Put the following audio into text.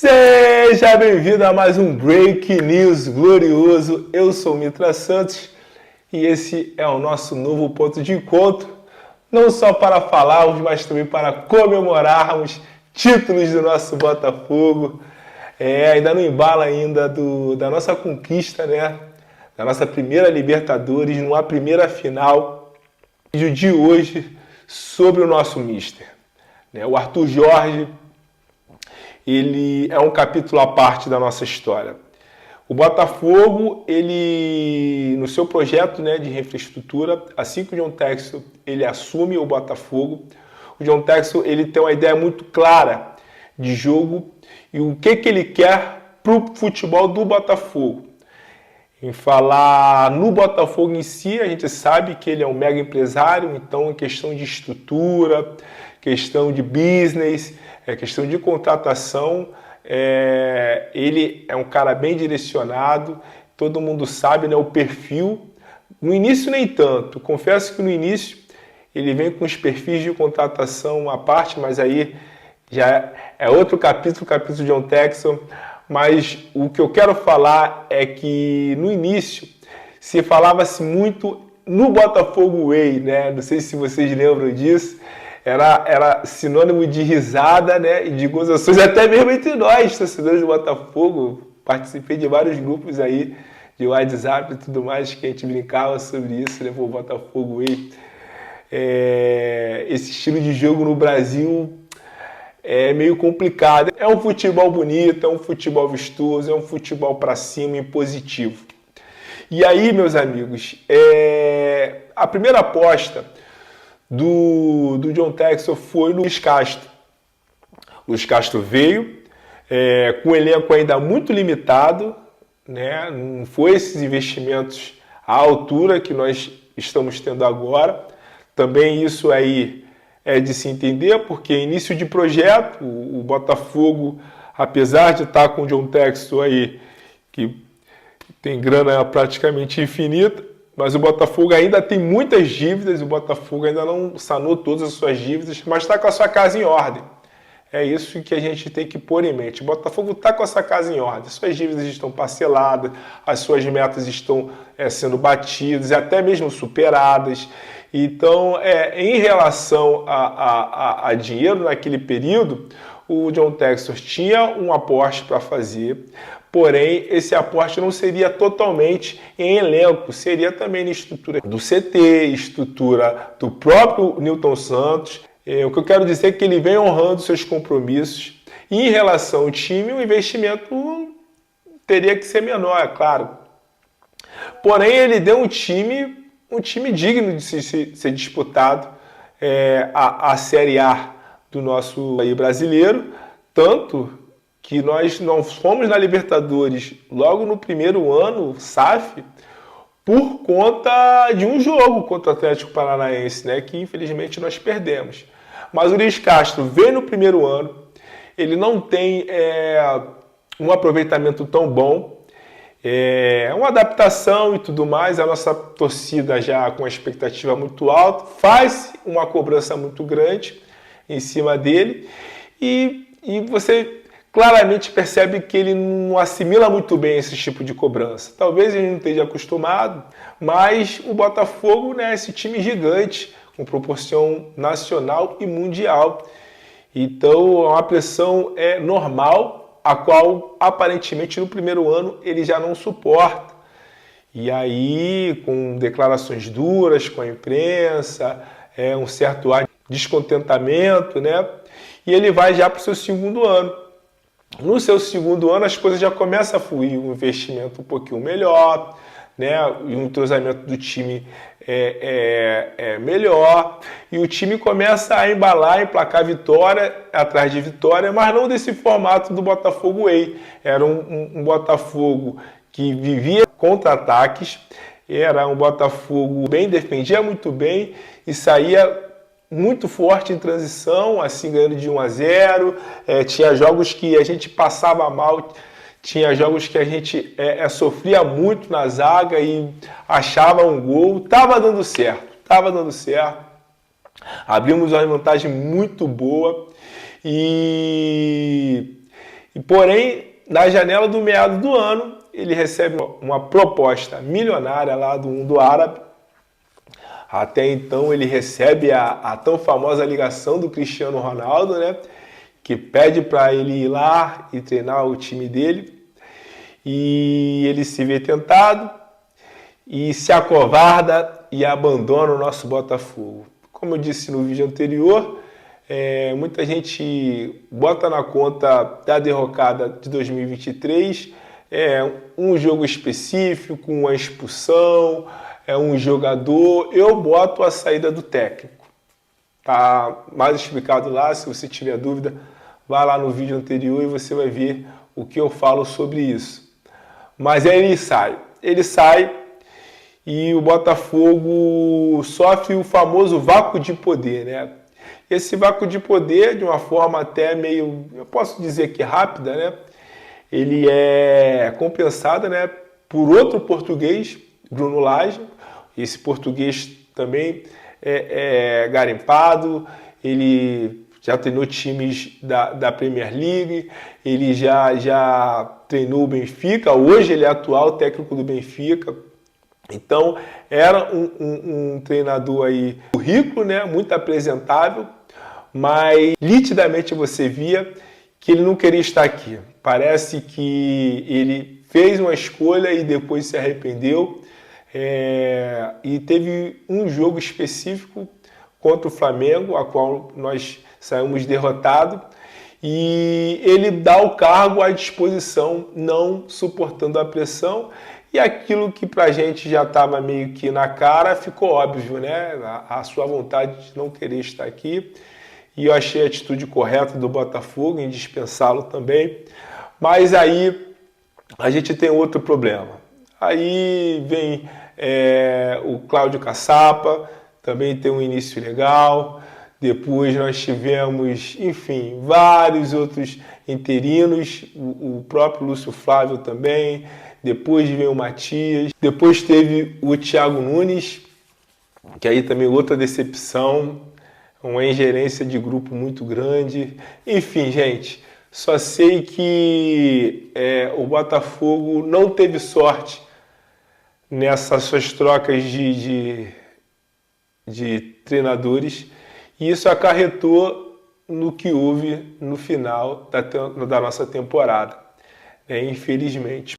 Seja bem-vindo a mais um Break News glorioso. Eu sou o Mitra Santos e esse é o nosso novo ponto de encontro, não só para falarmos, mas também para comemorarmos títulos do nosso Botafogo. Ainda no embalo ainda da nossa conquista, né? Da nossa primeira Libertadores, numa primeira final. O vídeo de hoje sobre o nosso mister, né? O Arthur Jorge. Ele é um capítulo à parte da nossa história. O Botafogo, ele, no seu projeto, né, de infraestrutura, assim que o John Textor ele assume o Botafogo, o John Textor ele tem uma ideia muito clara de jogo e o que ele quer para o futebol do Botafogo. Em falar no Botafogo em si, a gente sabe que ele é um mega empresário, então em questão de estrutura, questão de business, questão de contratação, ele é um cara bem direcionado, todo mundo sabe, né, o perfil. No início nem tanto, confesso que no início ele vem com os perfis de contratação à parte, mas aí já é outro capítulo, o capítulo de John Textor. Mas o que eu quero falar é que no início se falava-se muito no Botafogo Way, né? Não sei se vocês lembram disso. Era sinônimo de risada, né? E de gozações, até mesmo entre nós, torcedores do Botafogo. Participei de vários grupos aí de WhatsApp e tudo mais que a gente brincava sobre isso, né? O Botafogo Way. Esse estilo de jogo no Brasil é meio complicado. É um futebol bonito, é um futebol vistoso, é um futebol para cima e positivo. E aí, meus amigos, a primeira aposta do John Textor foi no Luiz Castro. O Luiz Castro veio com um elenco ainda muito limitado, né? Não foi esses investimentos à altura que nós estamos tendo agora. Também isso aí é de se entender, porque início de projeto, o Botafogo, apesar de estar com o John Textor aí, que tem grana praticamente infinita, mas o Botafogo ainda tem muitas dívidas, o Botafogo ainda não sanou todas as suas dívidas, mas está com a sua casa em ordem. É isso que a gente tem que pôr em mente. O Botafogo está com essa casa em ordem, suas dívidas estão parceladas, as suas metas estão sendo batidas e até mesmo superadas. Então, em relação a dinheiro naquele período, o John Textor tinha um aporte para fazer, porém esse aporte não seria totalmente em elenco, seria também na estrutura do CT, estrutura do próprio Nilton Santos. O que eu quero dizer é que ele vem honrando seus compromissos. E em relação ao time, o investimento teria que ser menor, é claro. Porém, ele deu um time digno de ser disputado, a Série A do nosso brasileiro, tanto que nós não fomos na Libertadores logo no primeiro ano, SAF, por conta de um jogo contra o Atlético Paranaense, né, que infelizmente nós perdemos. Mas o Luiz Castro veio no primeiro ano, ele não tem um aproveitamento tão bom, uma adaptação e tudo mais, a nossa torcida já com a expectativa muito alta, faz uma cobrança muito grande em cima dele e você claramente percebe que ele não assimila muito bem esse tipo de cobrança. Talvez ele não esteja acostumado, mas o Botafogo, né, é esse time gigante, com proporção nacional e mundial. Então, é uma pressão normal, a qual aparentemente no primeiro ano ele já não suporta. E aí, com declarações duras com a imprensa, um certo ar de descontentamento, né? E ele vai já para o seu segundo ano. No seu segundo ano, as coisas já começam a fluir, um investimento um pouquinho melhor, né? E o entrosamento do time melhor, e o time começa a embalar, emplacar vitória atrás de vitória, mas não desse formato do Botafogo Way. Era um Botafogo que vivia contra-ataques, era um Botafogo bem, defendia muito bem e saía muito forte em transição, assim ganhando de 1-0, tinha jogos que a gente passava mal, tinha jogos que a gente sofria muito na zaga e achava um gol, estava dando certo, abrimos uma vantagem muito boa e E porém, na janela do meado do ano, ele recebe uma proposta milionária lá do mundo árabe. Até então ele recebe a tão famosa ligação do Cristiano Ronaldo, né? Que pede para ele ir lá e treinar o time dele. E ele se vê tentado e se acovarda e abandona o nosso Botafogo. Como eu disse no vídeo anterior, muita gente bota na conta da derrocada de 2023 um jogo específico, uma expulsão, um jogador. Eu boto a saída do técnico. Tá mais explicado lá, se você tiver dúvida, vai lá no vídeo anterior e você vai ver o que eu falo sobre isso. Mas aí ele sai e o Botafogo sofre o famoso vácuo de poder, né? Esse vácuo de poder, de uma forma até meio, eu posso dizer que rápida, né? Ele é compensado, né, por outro português, Bruno Lage. Esse português também é garimpado, ele já treinou times da Premier League, ele já treinou o Benfica, hoje ele é atual técnico do Benfica. Então, era um treinador aí, currículo, né, muito apresentável, mas nitidamente você via que ele não queria estar aqui. Parece que ele fez uma escolha e depois se arrependeu. E teve um jogo específico contra o Flamengo, a qual nós saímos derrotados, e ele dá o cargo à disposição, não suportando a pressão, e aquilo que pra gente já estava meio que na cara ficou óbvio, né? A sua vontade de não querer estar aqui, e eu achei a atitude correta do Botafogo em dispensá-lo também, mas aí a gente tem outro problema. Aí vem o Cláudio Caçapa, também tem um início legal. Depois nós tivemos, enfim, vários outros interinos, o próprio Lúcio Flávio também. Depois veio o Matias. Depois teve o Thiago Nunes, que aí também outra decepção, uma ingerência de grupo muito grande. Enfim, gente, só sei que o Botafogo não teve sorte nessas suas trocas de treinadores, e isso acarretou no que houve no final da nossa temporada, infelizmente.